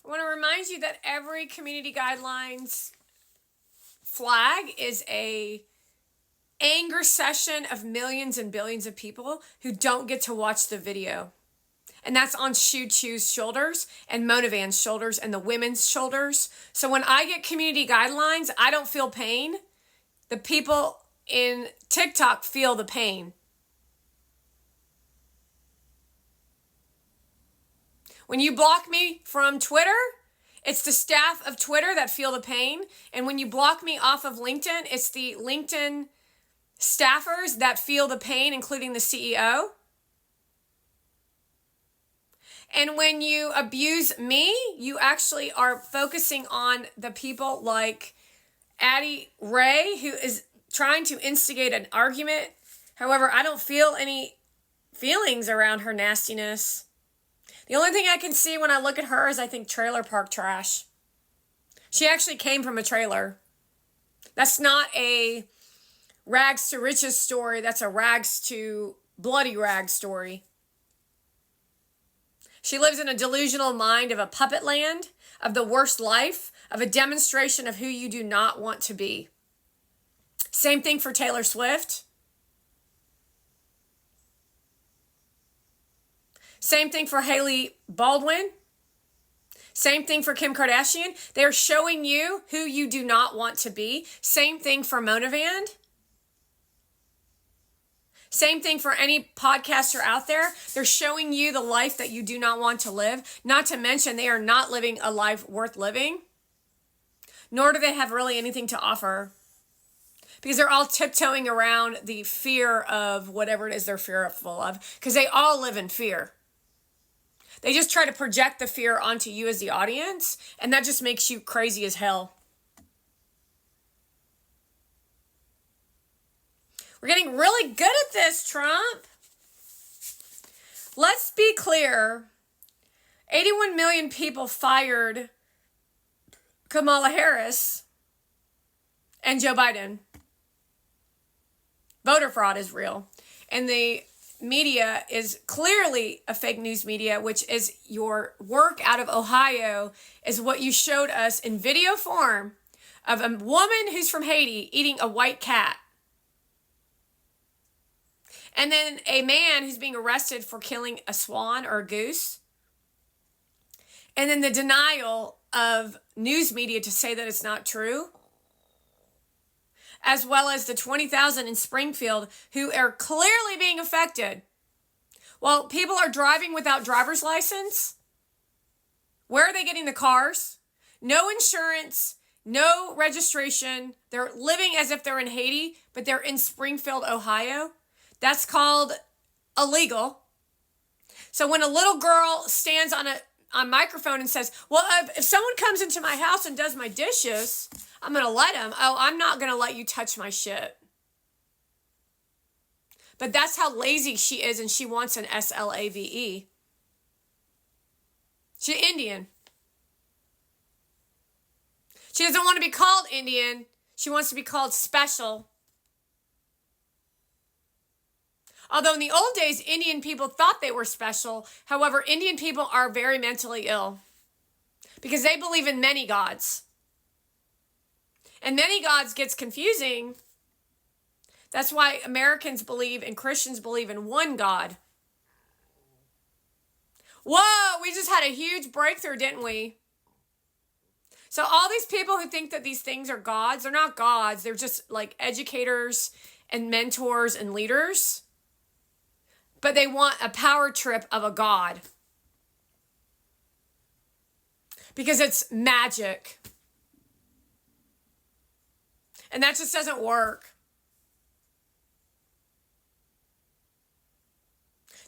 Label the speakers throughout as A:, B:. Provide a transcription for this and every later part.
A: I want to remind you that every community guidelines flag is a anger session of millions and billions of people who don't get to watch the video. And that's on Shu Chu's shoulders and Mona Van's shoulders and the women's shoulders. So when I get community guidelines, I don't feel pain. The people in TikTok feel the pain. When you block me from Twitter, it's the staff of Twitter that feel the pain. And when you block me off of LinkedIn, it's the LinkedIn staffers that feel the pain, including the CEO. And when you abuse me, you actually are focusing on the people like Addie Ray, who is trying to instigate an argument. However, I don't feel any feelings around her nastiness. The only thing I can see when I look at her is I think trailer park trash. She actually came from a trailer. That's not a rags to riches story. That's a rags to bloody rags story. She lives in a delusional mind of a puppet land, of the worst life, of a demonstration of who you do not want to be. Same thing for Taylor Swift. Same thing for Hailey Baldwin. Same thing for Kim Kardashian. They're showing you who you do not want to be. Same thing for Mona Van. Same thing for any podcaster out there. They're showing you the life that you do not want to live. Not to mention they are not living a life worth living. Nor do they have really anything to offer. Because they're all tiptoeing around the fear of whatever it is they're fearful of. Because they all live in fear. They just try to project the fear onto you as the audience, and that just makes you crazy as hell. We're getting really good at this, Trump. Let's be clear. 81 million people fired Kamala Harris and Joe Biden. Voter fraud is real. And the media is clearly a fake news media, which is your work out of Ohio, is what you showed us in video form of a woman who's from Haiti eating a white cat. And then a man who's being arrested for killing a swan or a goose. And then the denial of news media to say that it's not true. As well as the 20,000 in Springfield who are clearly being affected. While people are driving without driver's license, where are they getting the cars? No insurance, no registration. They're living as if they're in Haiti, but they're in Springfield, Ohio. That's called illegal. So when a little girl stands on a microphone and says, well, if someone comes into my house and does my dishes, I'm going to let him. Oh, I'm not going to let you touch my shit. But that's how lazy she is, and she wants an SLAVE. She's Indian. She doesn't want to be called Indian. She wants to be called special. Although in the old days, Indian people thought they were special. However, Indian people are very mentally ill because they believe in many gods. And many gods gets confusing. That's why Americans believe and Christians believe in one God. Whoa, we just had a huge breakthrough, didn't we? So all these people who think that these things are gods, they're not gods. They're just like educators and mentors and leaders. But they want a power trip of a god. Because it's magic. And that just doesn't work.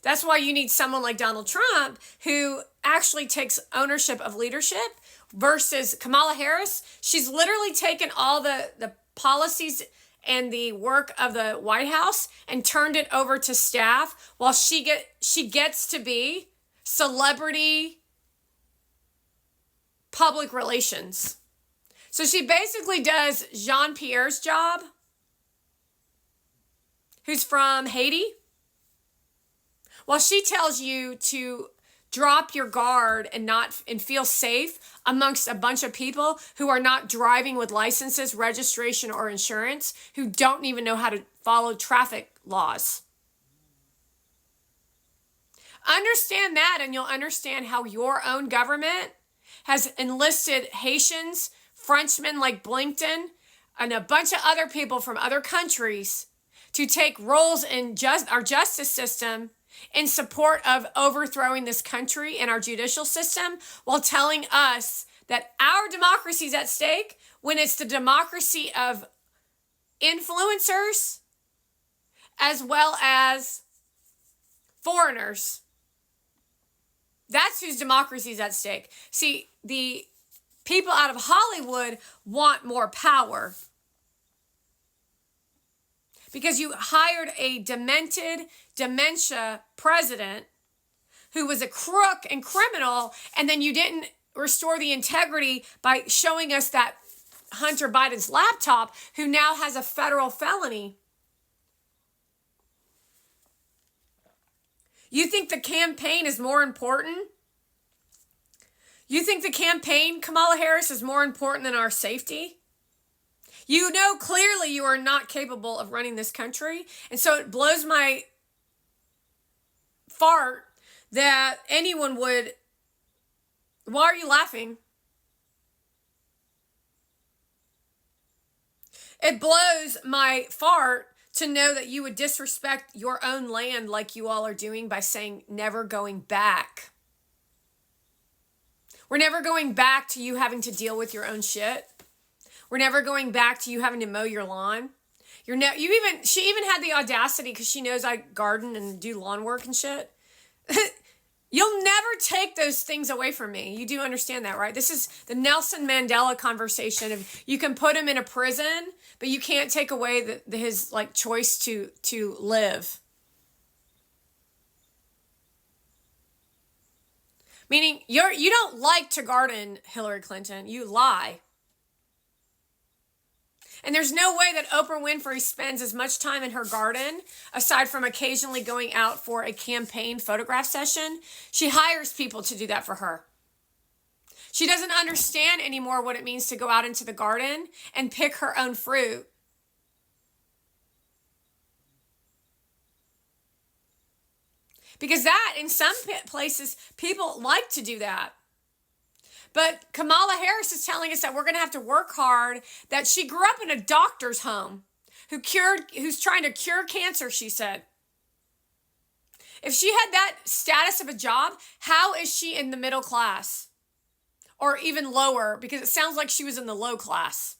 A: That's why you need someone like Donald Trump who actually takes ownership of leadership versus Kamala Harris. She's literally taken all the policies and the work of the White House and turned it over to staff while she gets to be celebrity public relations. So she basically does Jean-Pierre's job, who's from Haiti, while she tells you to drop your guard and feel safe amongst a bunch of people who are not driving with licenses, registration, or insurance, who don't even know how to follow traffic laws. Understand that, and you'll understand how your own government has enlisted Haitians, Frenchmen like Blinken, and a bunch of other people from other countries to take roles in our justice system in support of overthrowing this country and our judicial system, while telling us that our democracy is at stake when it's the democracy of influencers as well as foreigners. That's whose democracy is at stake. See, the people out of Hollywood want more power because you hired a dementia president who was a crook and criminal, and then you didn't restore the integrity by showing us that Hunter Biden's laptop, who now has a federal felony. You think the campaign is more important? You think the campaign, Kamala Harris, is more important than our safety? You know clearly you are not capable of running this country. And so it blows my fart that anyone would... Why are you laughing? It blows my fart to know that you would disrespect your own land like you all are doing by saying never going back. We're never going back to you having to deal with your own shit. We're never going back to you having to mow your lawn. She even had the audacity, because she knows I garden and do lawn work and shit. You'll never take those things away from me. You do understand that, right? This is the Nelson Mandela conversation of you can put him in a prison, but you can't take away his like choice to live. Meaning you don't like to garden, Hillary Clinton. You lie. And there's no way that Oprah Winfrey spends as much time in her garden, aside from occasionally going out for a campaign photograph session. She hires people to do that for her. She doesn't understand anymore what it means to go out into the garden and pick her own fruit. Because that, in some places, people like to do that. But Kamala Harris is telling us that we're going to have to work hard, that she grew up in a doctor's home who's trying to cure cancer, she said. If she had that status of a job, how is she in the middle class? Or even lower, because it sounds like she was in the low class.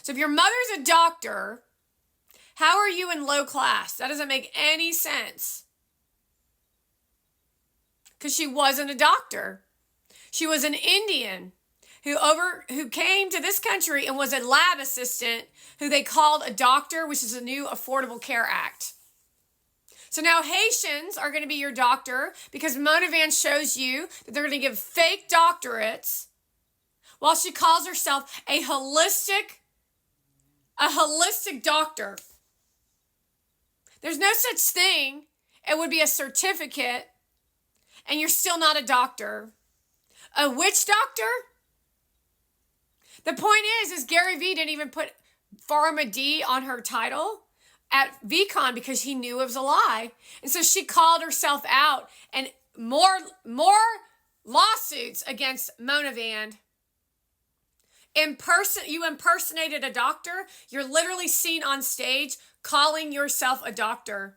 A: So if your mother's a doctor, how are you in low class? That doesn't make any sense. Because she wasn't a doctor. She was an Indian who came to this country and was a lab assistant who they called a doctor, which is a new Affordable Care Act. So now Haitians are going to be your doctor because Mona Van shows you that they're going to give fake doctorates while she calls herself a holistic doctor. There's no such thing. It would be a certificate and you're still not a doctor. A witch doctor? The point is Gary Vee didn't even put Pharma D on her title at VCon because he knew it was a lie. And so she called herself out, and more lawsuits against Mona Van. You impersonated a doctor. You're literally seen on stage calling yourself a doctor.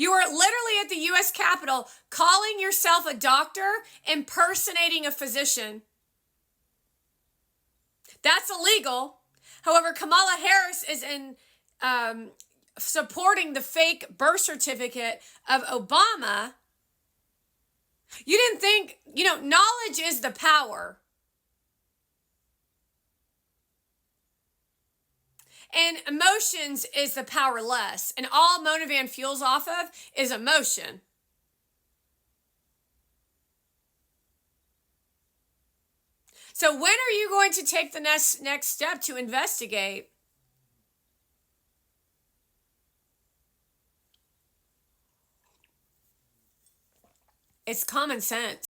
A: You were literally at the U.S. Capitol calling yourself a doctor, impersonating a physician. That's illegal. However, Kamala Harris is in supporting the fake birth certificate of Obama. You didn't think, knowledge is the power. And emotions is the powerless. And all Mona Van fuels off of is emotion. So when are you going to take the next step to investigate? It's common sense.